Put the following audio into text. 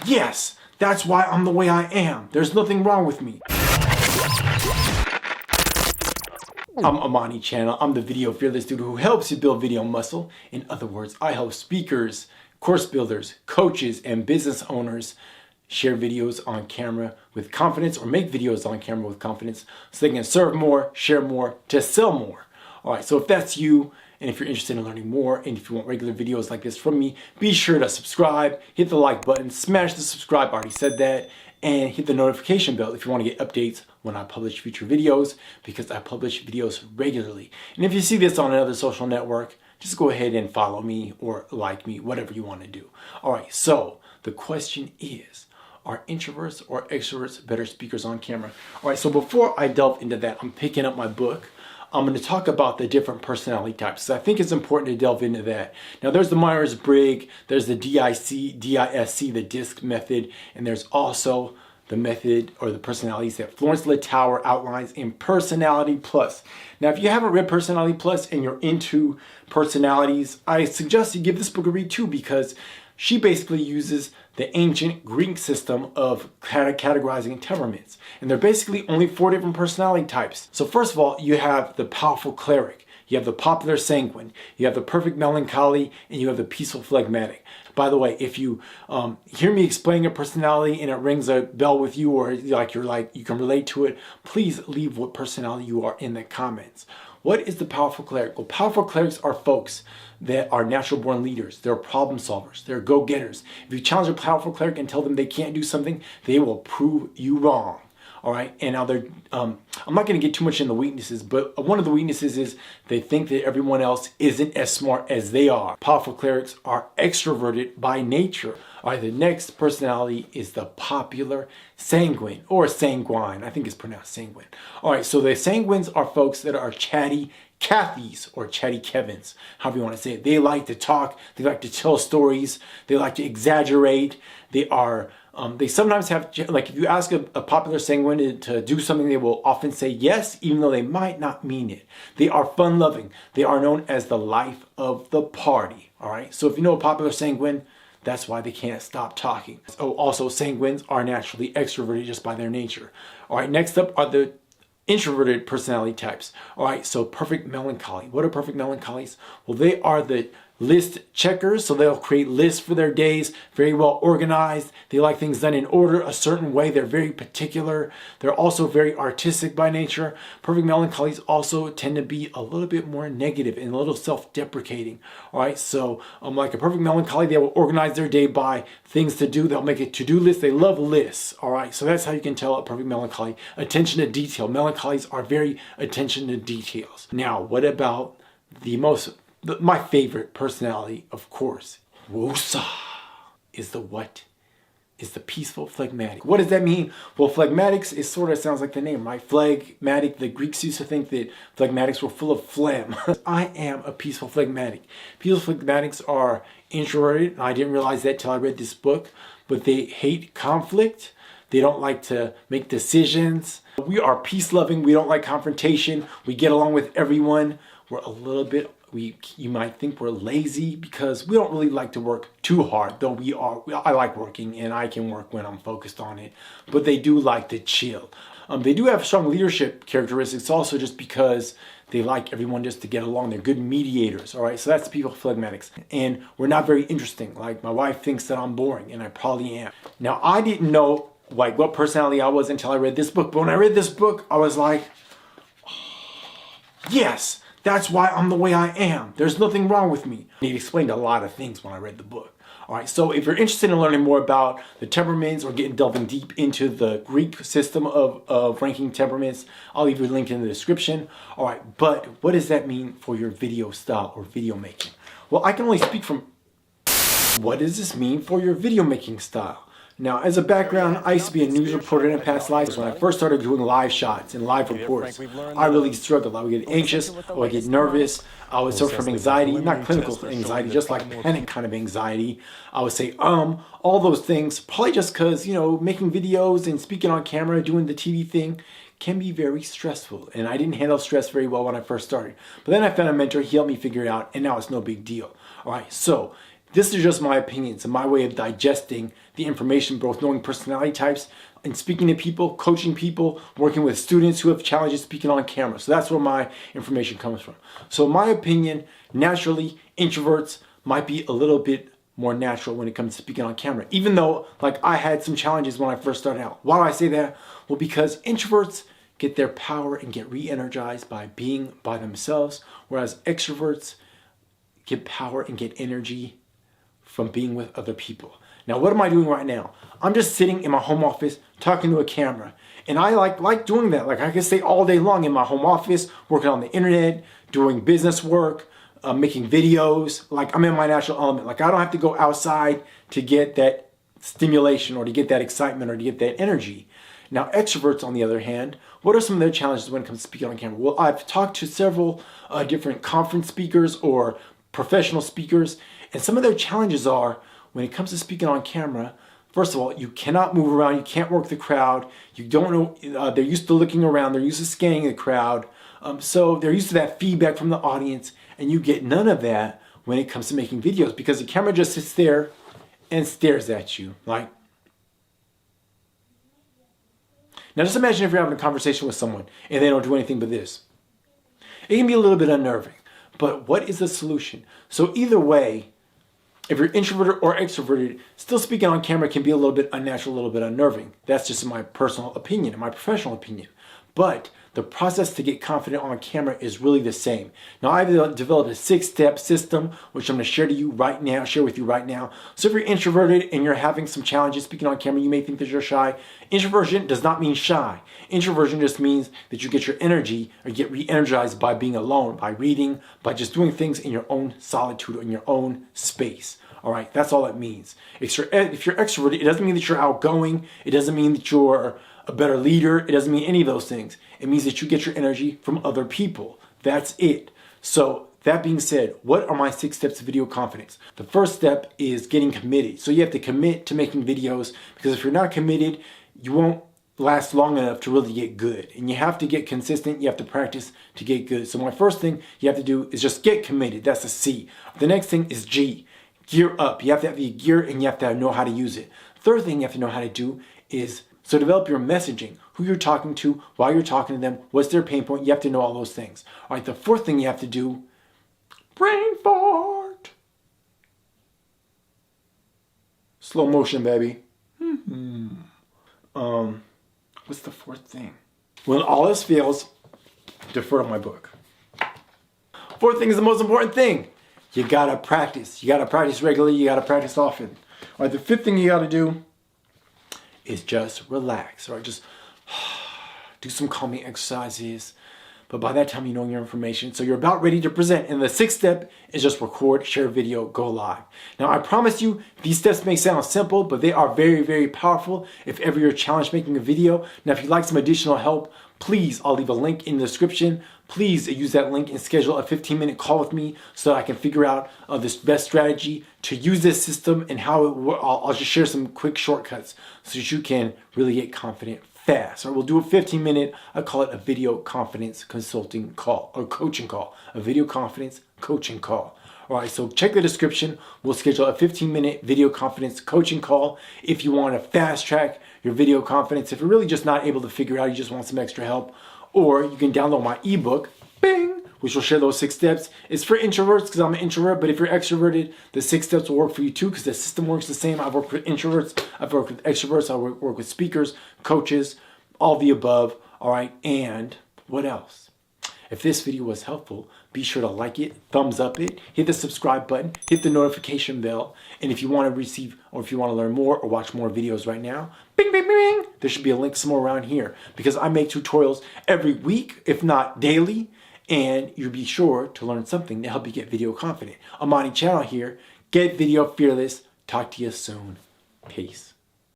Yes, that's why I'm the way I am. There's nothing wrong with me. I'm Amani Channel. I'm the video fearless dude who helps you build video muscle. In other words, I help speakers, course builders, coaches, and business owners share videos on camera with confidence, or make videos on camera with confidence so they can serve more, share more, to sell more. All right, so if that's you, and if you're interested in learning more, and if you want regular videos like this from me, be sure to subscribe, hit the like button, smash the subscribe, I already said that, and hit the notification bell if you want to get updates when I publish future videos, because I publish videos regularly. And if you see this on another social network, just go ahead and follow me or like me, whatever you want to do. All right, so the question is, are introverts or extroverts better speakers on camera? All right, so before I delve into that, I'm picking up my book. I'm going to talk about the different personality types. So I think it's important to delve into that. Now there's the Myers-Briggs, there's the DISC, the DISC method, and there's also the method or the personalities that Florence Littauer outlines in Personality Plus. Now, if you haven't read Personality Plus and you're into personalities, I suggest you give this book a read too, because she basically uses the ancient Greek system of categorizing temperaments. And there are basically only 4 different personality types. So first of all, you have the powerful cleric, you have the popular sanguine, you have the perfect melancholy, and you have the peaceful phlegmatic. By the way, if you hear me explaining a personality and it rings a bell with you, or you can relate to it, please leave what personality you are in the comments. What is the powerful cleric? Well, powerful clerics are folks that are natural born leaders. They're problem solvers. They're go-getters. If you challenge a powerful cleric and tell them they can't do something, they will prove you wrong. All right. And now I'm not going to get too much into the weaknesses, but one of the weaknesses is they think that everyone else isn't as smart as they are. Powerful clerics are extroverted by nature. All right. The next personality is the popular sanguine, or sanguine. I think it's pronounced sanguine. All right. So the sanguines are folks that are chatty Cathys or chatty Kevins, however you want to say it. They like to talk. They like to tell stories. They like to exaggerate. They sometimes have, like if you ask a popular sanguine to do something, they will often say yes, even though they might not mean it. They are fun-loving. They are known as the life of the party. All right. So if you know a popular sanguine, that's why they can't stop talking. Oh, also sanguines are naturally extroverted just by their nature. All right. Next up are the introverted personality types. All right, so perfect melancholy. What are perfect melancholies? Well, they are the list checkers, so they'll create lists for their days, very well organized. They like things done in order, a certain way. They're very particular. They're also very artistic by nature. Perfect melancholies also tend to be a little bit more negative and a little self-deprecating. All right, so like a perfect melancholy, they will organize their day by things to do. They'll make a to-do list. They love lists. All right, so that's how you can tell a perfect melancholy. Attention to detail. Melancholies are very attention to details. Now, what about my favorite personality, of course, Wosa, is the peaceful phlegmatic. What does that mean? Well, phlegmatics is sort of sounds like the name, right? Phlegmatic, the Greeks used to think that phlegmatics were full of phlegm. I am a peaceful phlegmatic. Peaceful phlegmatics are introverted. I didn't realize that till I read this book, but they hate conflict. They don't like to make decisions. We are peace-loving. We don't like confrontation. We get along with everyone. We're a little bit, you might think we're lazy because we don't really like to work too hard, though I like working and I can work when I'm focused on it, but they do like to chill. They do have strong leadership characteristics also, just because they like everyone just to get along. They're good mediators, all right? So that's the people phlegmatics. And we're not very interesting. Like my wife thinks that I'm boring, and I probably am. Now, I didn't know like what personality I was until I read this book, but when I read this book, I was like, yes, that's why I'm the way I am. There's nothing wrong with me. It explained a lot of things when I read the book. All right, so if you're interested in learning more about the temperaments or delving deep into the Greek system of ranking temperaments, I'll leave you a link in the description. All right, but what does that mean for your video style or video making? Well, I can only speak from what does this mean for your video making style? Now, as a background, I used to be a news reporter in a past life. When I first started doing live shots and live reports, I really struggled. I would get anxious, I would get nervous, I would suffer from anxiety, not clinical anxiety, just like panic kind of anxiety. I would say, all those things, probably just because, making videos and speaking on camera, doing the TV thing can be very stressful. And I didn't handle stress very well when I first started. But then I found a mentor, he helped me figure it out, and now it's no big deal. All right, so This is just my opinions and my way of digesting the information, both knowing personality types and speaking to people, coaching people, working with students who have challenges speaking on camera. So that's where my information comes from. So in my opinion, naturally, introverts might be a little bit more natural when it comes to speaking on camera, even though like I had some challenges when I first started out. Why do I say that? Well, because introverts get their power and get re-energized by being by themselves, whereas extroverts get power and get energy from being with other people. Now, what am I doing right now? I'm just sitting in my home office talking to a camera. And I like doing that. Like I can stay all day long in my home office, working on the internet, doing business work, making videos. Like I'm in my natural element. Like I don't have to go outside to get that stimulation or to get that excitement or to get that energy. Now, extroverts, on the other hand, what are some of their challenges when it comes to speaking on camera? Well, I've talked to several different conference speakers or professional speakers, and some of their challenges are when it comes to speaking on camera. First of all, you cannot move around, you can't work the crowd, you don't know, they're used to looking around, they're used to scanning the crowd, so they're used to that feedback from the audience, and you get none of that when it comes to making videos because the camera just sits there and stares at you. Like, now just imagine if you're having a conversation with someone and they don't do anything but this. It can be a little bit unnerving, but what is the solution? So either way, if you're introverted or extroverted, still speaking on camera can be a little bit unnatural, a little bit unnerving. That's just my personal opinion and my professional opinion. But the process to get confident on camera is really the same. Now, I've developed a 6-step system, which I'm going to share with you right now. So if you're introverted and you're having some challenges speaking on camera, you may think that you're shy. Introversion does not mean shy. Introversion just means that you get your energy or get re-energized by being alone, by reading, by just doing things in your own solitude or in your own space. All right, that's all it means. If you're extroverted, it doesn't mean that you're outgoing. It doesn't mean that you're a better leader. It doesn't mean any of those things. It means that you get your energy from other people. That's it. So that being said, what are my 6 steps to video confidence? The first step is getting committed. So you have to commit to making videos because if you're not committed, you won't last long enough to really get good. And you have to get consistent. You have to practice to get good. So my first thing you have to do is just get committed. That's the C. The next thing is G. Gear up. You have to have the gear and you have to know how to use it. Third thing you have to know how to do is so develop your messaging, who you're talking to, why you're talking to them, what's their pain point. You have to know all those things. All right, the fourth thing you have to do, brain fart. Slow motion, baby. What's the fourth thing? When all else fails, defer to my book. Fourth thing is the most important thing. You gotta practice. You gotta practice regularly. You gotta practice often. All right, the fifth thing you gotta do is just relax. All right, just do some calming exercises. But by that time, you know your information. So you're about ready to present. And the 6th step is just record, share video, go live. Now, I promise you, these steps may sound simple, but they are very, very powerful if ever you're challenged making a video. Now, if you'd like some additional help, please, I'll leave a link in the description. Please use that link and schedule a 15-minute call with me so that I can figure out this best strategy to use this system and how it works. I'll just share some quick shortcuts so that you can really get confident fast. Or we'll do a 15-minute, I call it a video confidence consulting call or coaching call, a video confidence coaching call. All right, so check the description. We'll schedule a 15-minute video confidence coaching call if you want to fast track your video confidence. If you're really just not able to figure it out, you just want some extra help, or you can download my ebook, bing, which will share those 6 steps. It's for introverts because I'm an introvert, but if you're extroverted, the 6 steps will work for you too because the system works the same. I've worked with introverts, I've worked with extroverts, I work with speakers, coaches, all the above. All right, and what else? If this video was helpful, be sure to like it, thumbs up it, hit the subscribe button, hit the notification bell, and if you want to receive or if you want to learn more or watch more videos right now, bing, bing, bing, there should be a link somewhere around here because I make tutorials every week, if not daily, and you'll be sure to learn something to help you get video confident. Amani Channel here, get video fearless. Talk to you soon. Peace.